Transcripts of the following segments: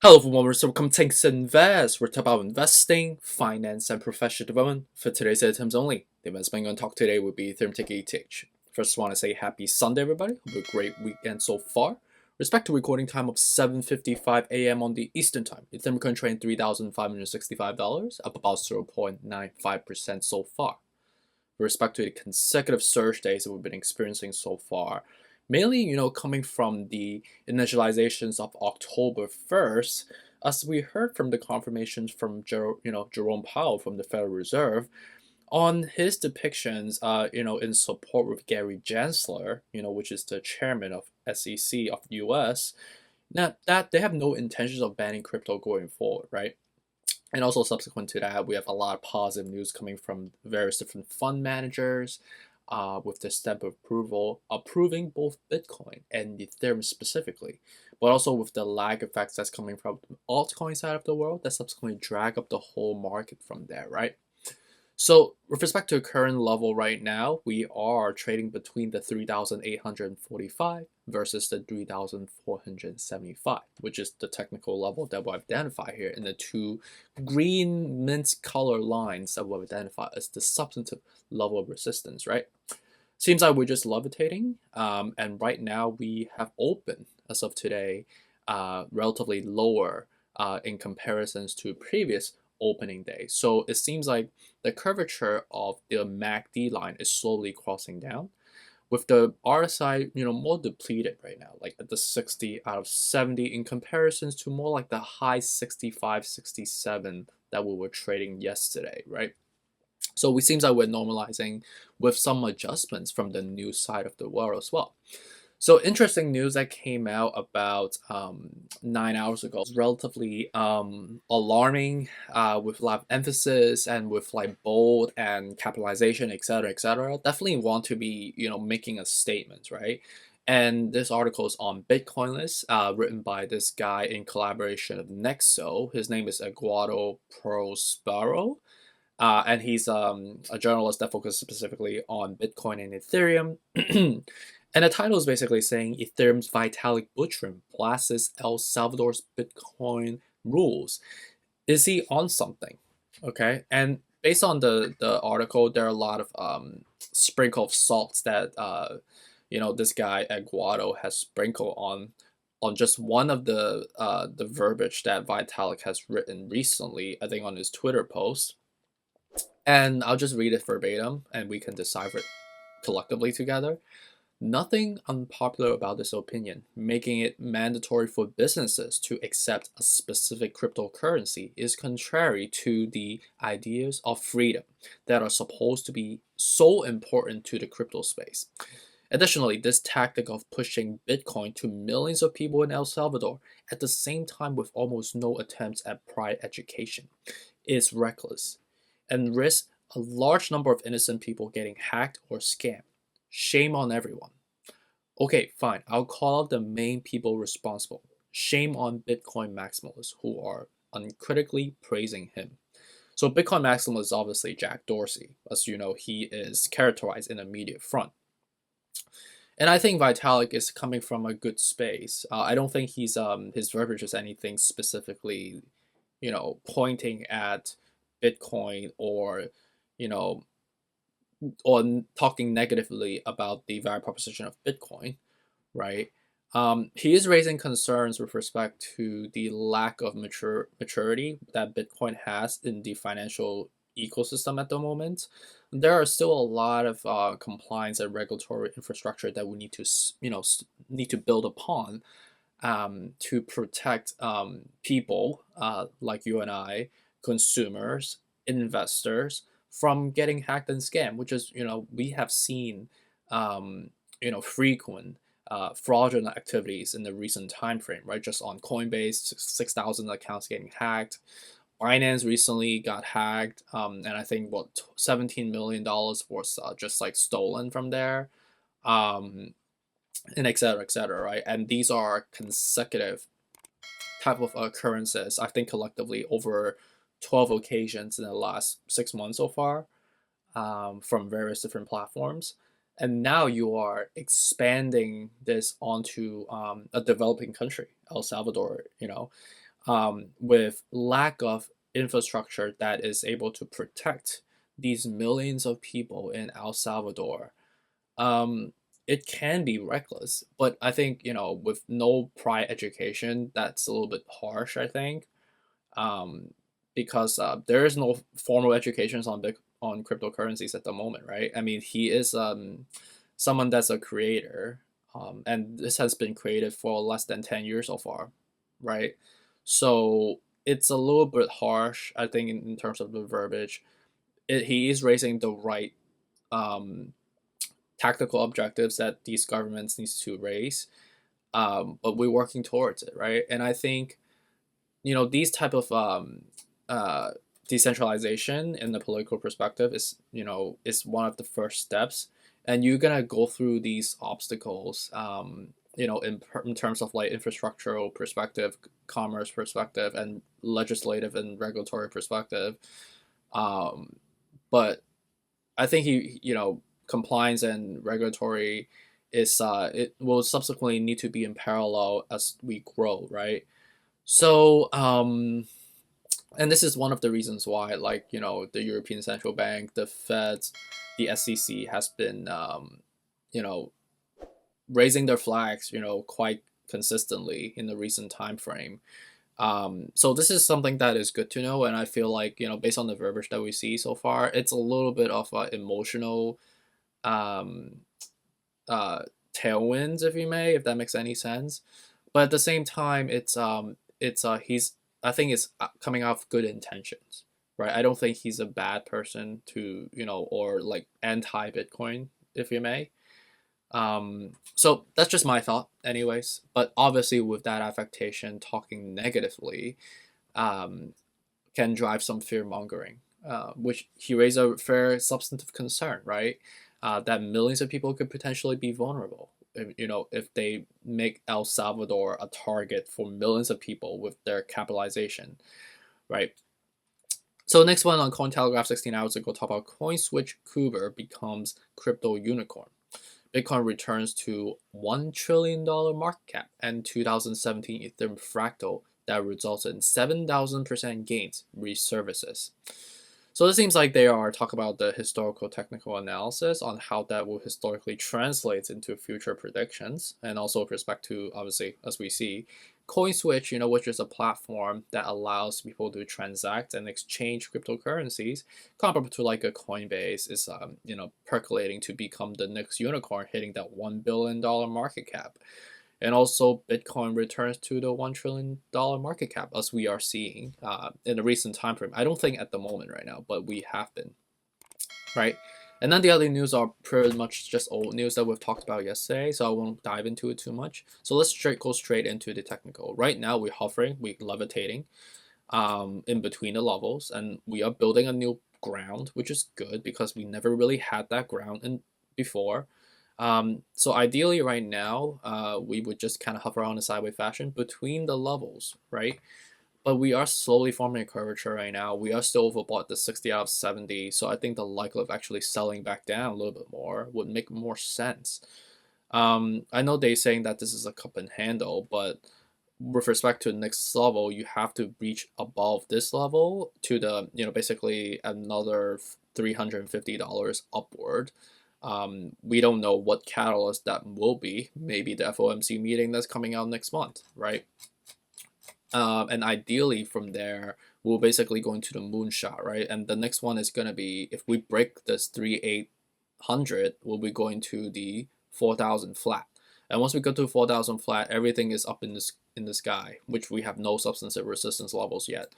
Hello everyone, welcome to Tanks Invest. We're talking about investing, finance, and professional development for today's items only. The investment I'm going to talk today will be Ethereum ticker ETH. First, I want to say happy Sunday, everybody. Hope a great weekend so far. Respect to recording time of 7:55 a.m. on the Eastern Time. Ethereum currently trading $3,565, up about 0.95% so far. With respect to the consecutive surge days that we've been experiencing so far, mainly, coming from the initializations of October 1st, as we heard from the confirmations from Jerome Powell from the Federal Reserve on his depictions, in support with Gary Gensler, which is the chairman of SEC of the US, that they have no intentions of banning crypto going forward, right? And also subsequent to that, we have a lot of positive news coming from various different fund managers, with the stamp of approval approving both Bitcoin and Ethereum specifically, but also with the lag effects that's coming from the altcoin side of the world that subsequently drag up the whole market from there, right? So with respect to the current level right now, we are trading between the 3,845 versus the 3,475, which is the technical level that we'll identify here in the two green mint color lines that we'll identify as the substantive level of resistance, right? Seems like we're just levitating, and right now we have opened as of today, relatively lower in comparisons to previous opening day. So it seems like the curvature of the MACD line is slowly crossing down, with the RSI, more depleted right now, like at the 60 out of 70 in comparisons to more like the high 65, 67 that we were trading yesterday, right? So it seems like we're normalizing with some adjustments from the news side of the world as well. So interesting news that came out about 9 hours ago. It's relatively alarming, with a lot of emphasis and with like bold and capitalization, etc., etc. Definitely want to be making a statement, right? And this article is on Bitcoin List, written by this guy in collaboration with Nexo. His name is Eduardo Prospero. And he's a journalist that focuses specifically on Bitcoin and Ethereum. And the title is basically saying Ethereum's Vitalik Buterin blasts El Salvador's Bitcoin rules. Is he on something? Okay, and based on the article, there are a lot of sprinkle of salts that this guy Eduardo has sprinkled on just one of the verbiage that Vitalik has written recently, I think on his Twitter post. And I'll just read it verbatim and we can decipher it collectively together. Nothing unpopular about this opinion, making it mandatory for businesses to accept a specific cryptocurrency is contrary to the ideas of freedom that are supposed to be so important to the crypto space. Additionally, this tactic of pushing Bitcoin to millions of people in El Salvador at the same time with almost no attempts at prior education is reckless and risks a large number of innocent people getting hacked or scammed. Shame on everyone. Okay, fine. I'll call out the main people responsible. Shame on Bitcoin maximalists who are uncritically praising him. So Bitcoin maximalist is obviously Jack Dorsey. As you know, he is characterized in the media front. And I think Vitalik is coming from a good space. I don't think his verbiage is anything specifically, pointing at Bitcoin or, you know, or talking negatively about the value proposition of Bitcoin, right? He is raising concerns with respect to the lack of maturity that Bitcoin has in the financial ecosystem at the moment. There are still a lot of compliance and regulatory infrastructure that we need to, need to build upon, to protect people like you and I, consumers, investors, from getting hacked and scammed, which is, we have seen, frequent fraudulent activities in the recent time frame, right? Just on Coinbase, 6,000 accounts getting hacked. Binance recently got hacked, and I think what $17 million was just like stolen from there, and et cetera, right? And these are consecutive type of occurrences. I think collectively over 12 occasions in the last 6 months so far, from various different platforms. And now you are expanding this onto a developing country, El Salvador, with lack of infrastructure that is able to protect these millions of people in El Salvador, um, it can be reckless. But I think, with no prior education, that's a little bit harsh, I think, um, because there is no formal educations on cryptocurrencies at the moment, right? I mean, he is someone that's a creator, and this has been created for less than 10 years so far, right? So it's a little bit harsh, I think, in terms of the verbiage. He is raising the right um, tactical objectives that these governments needs to raise, but we're working towards it, right? And I think these type of uh, decentralization in the political perspective is one of the first steps, and you're gonna go through these obstacles, in terms of like infrastructural perspective, commerce perspective, and legislative and regulatory perspective. um, but I think compliance and regulatory is it will subsequently need to be in parallel as we grow, right? So, and this is one of the reasons why, like, the European Central Bank, the Feds, the SEC has been, you know, raising their flags, quite consistently in the recent time frame. So this is something that is good to know, and I feel like, based on the verbiage that we see so far, it's a little bit of emotional, um, uh, tailwinds, if you may, if that makes any sense. But at the same time, it's he's I think it's coming off good intentions, right? I don't think he's a bad person to or like anti Bitcoin, if you may. So that's just my thought, anyways. But obviously, with that affectation, talking negatively, um, can drive some fear mongering, which he raised a fair substantive concern, right? That millions of people could potentially be vulnerable. If they make El Salvador a target for millions of people with their capitalization, right? So next one on Cointelegraph 16 hours ago, talk about CoinSwitch Kuber becomes crypto unicorn. Bitcoin returns to $1 trillion market cap, and 2017 Ethereum fractal that results in 7,000% gains resurfaces. So it seems like they are talking about the historical technical analysis on how that will historically translate into future predictions, and also with respect to, obviously, as we see, CoinSwitch, which is a platform that allows people to transact and exchange cryptocurrencies, comparable to like a Coinbase, is percolating to become the next unicorn, hitting that $1 billion market cap. And also, Bitcoin returns to the $1 trillion market cap, as we are seeing in the recent time frame. I don't think at the moment right now, but we have been, right? And then the other news are pretty much just old news that we've talked about yesterday, so I won't dive into it too much. So let's go straight into the technical. Right now, we're hovering, we're levitating in between the levels, and we are building a new ground, which is good because we never really had that ground in before. So ideally right now, we would just kind of hover on a sideways fashion between the levels, right? But we are slowly forming a curvature right now. We are still overbought the 60 out of 70, so I think the likelihood of actually selling back down a little bit more would make more sense. I know they're saying that this is a cup and handle, but with respect to the next level, you have to reach above this level to the, basically another $350 upward. We don't know what catalyst that will be. Maybe the FOMC meeting that's coming out next month, right? And ideally from there, we'll basically go into the moonshot, right? And the next one is going to be, if we break this 3,800, we'll be going to the 4,000 flat. And once we go to 4,000 flat, everything is up in the sky, which we have no substantive resistance levels yet.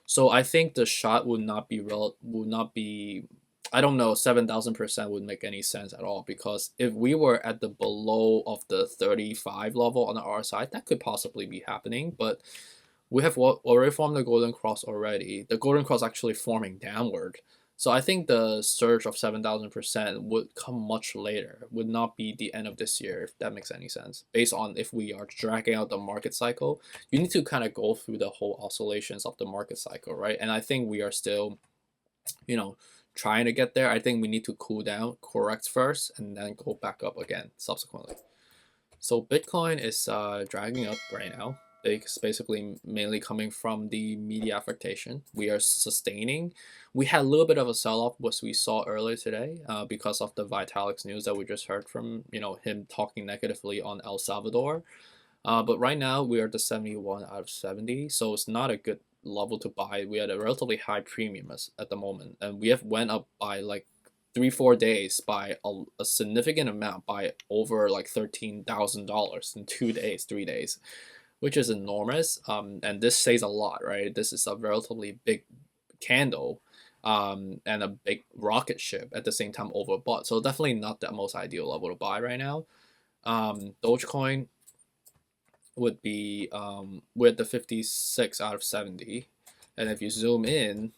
So I think the shot would not be I don't know, 7,000% would make any sense at all, because if we were at the below of the 35 level on the R side, that could possibly be happening, but we have already formed the golden cross already. The golden cross actually forming downward. So I think the surge of 7,000% would come much later, would not be the end of this year, if that makes any sense. Based on if we are dragging out the market cycle, you need to kind of go through the whole oscillations of the market cycle, right? And I think we are still, trying to get there. I think we need to cool down, correct first, and then go back up again subsequently. So Bitcoin is dragging up right now. It's basically mainly coming from the media affectation. We are sustaining. We had a little bit of a sell-off, what we saw earlier today, because of the Vitalik's news that we just heard from, him talking negatively on El Salvador. But right now we are at the 71 out of 70, so it's not a good level to buy. We had a relatively high premium at the moment, and we have went up by like 3-4 days by a significant amount, by over like $13,000 in 2 days, 3 days, which is enormous. And this says a lot, right? This is a relatively big candle, and a big rocket ship at the same time overbought. So definitely not the most ideal level to buy right now. Dogecoin would be with the 56 out of 70, and if you zoom in,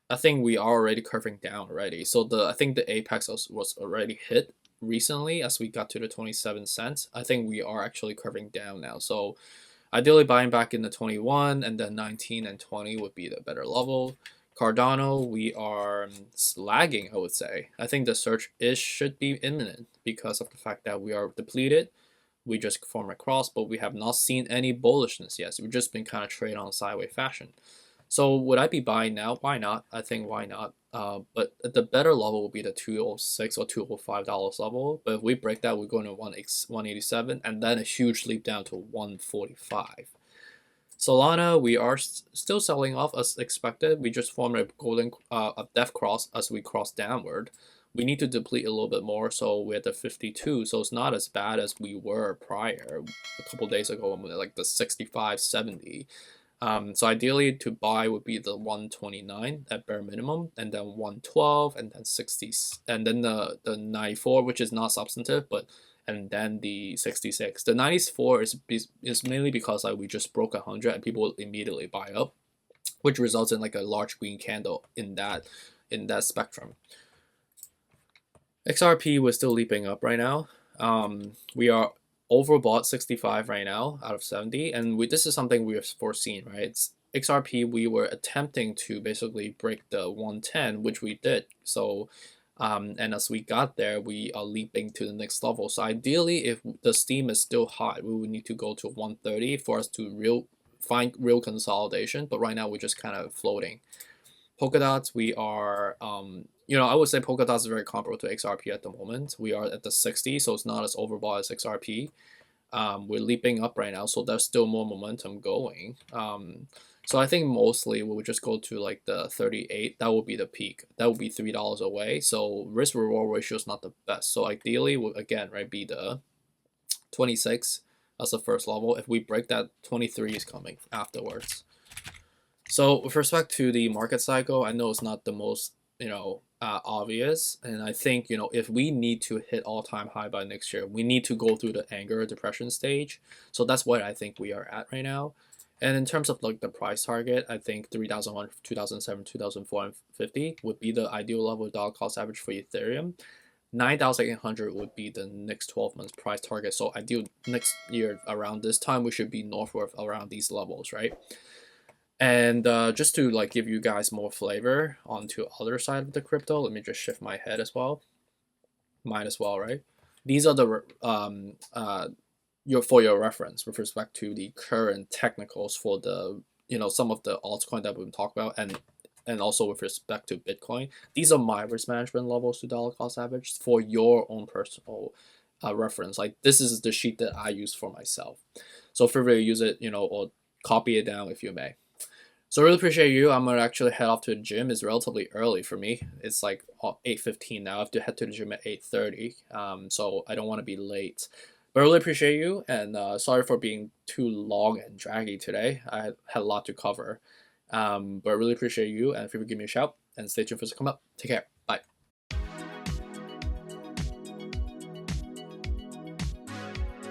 I think we are already curving down already. So I think the apex was already hit recently as we got to the 27 cents. I think we are actually curving down now. So ideally buying back in the 21, and then 19 and 20 would be the better level. Cardano, we are lagging, I would say. I think the surge should be imminent because of the fact that we are depleted. We just formed a cross, but we have not seen any bullishness yet. So we've just been kind of trading on a sideways fashion. So would I be buying now? Why not? I think why not? But the better level will be the $206 or $205 level. But if we break that, we're going to 187, and then a huge leap down to 145. Solana, we are still selling off as expected. We just formed a death cross as we cross downward. We need to deplete a little bit more, so we're at the 52, so it's not as bad as we were prior a couple days ago, like the 65, 70. So ideally to buy would be the 129 at bare minimum, and then 112, and then 60, and then the 94, which is not substantive, and then the 66. The 94 is mainly because like we just broke 100 and people immediately buy up, which results in like a large green candle in that spectrum. XRP was still leaping up right now. We are overbought 65 right now out of 70, and this is something we have foreseen, right? XRP, we were attempting to basically break the 110, which we did. So, and as we got there, we are leaping to the next level. So ideally, if the steam is still hot, we would need to go to 130 for us to find real consolidation. But right now, we're just kind of floating. Polkadot, we are, I would say Polkadot is very comparable to XRP at the moment. We are at the 60, so it's not as overbought as XRP. We're leaping up right now, so there's still more momentum going. So I think mostly we would just go to like the 38. That would be the peak. That would be $3 away. So risk reward ratio is not the best. So ideally, would again, right, be the 26 as the first level. If we break that, 23 is coming afterwards. So with respect to the market cycle, I know it's not the most obvious, and I think if we need to hit all-time high by next year, we need to go through the anger depression stage. So that's what I think we are at right now. And in terms of like the price target, I think 3,001, 2007, 2004, would be the ideal level of dollar cost average for Ethereum. 9,800 would be the next 12 months price target. So ideal next year around this time, we should be northward around these levels, right? And just to like give you guys more flavor onto other side of the crypto, let me just shift my head as well. Mine as well, right? These are the for your reference with respect to the current technicals for the some of the altcoin that we've talked about, and also with respect to Bitcoin. These are my risk management levels to dollar cost average for your own personal reference. Like this is the sheet that I use for myself. So feel free to use it, or copy it down if you may. So I really appreciate you. I'm gonna actually head off to the gym. It's relatively early for me. It's like 8:15 now. I have to head to the gym at 8:30. So I don't want to be late. But I really appreciate you, and sorry for being too long and draggy today. I had a lot to cover. But I really appreciate you, and if you would give me a shout, and stay tuned for us to come up. Take care.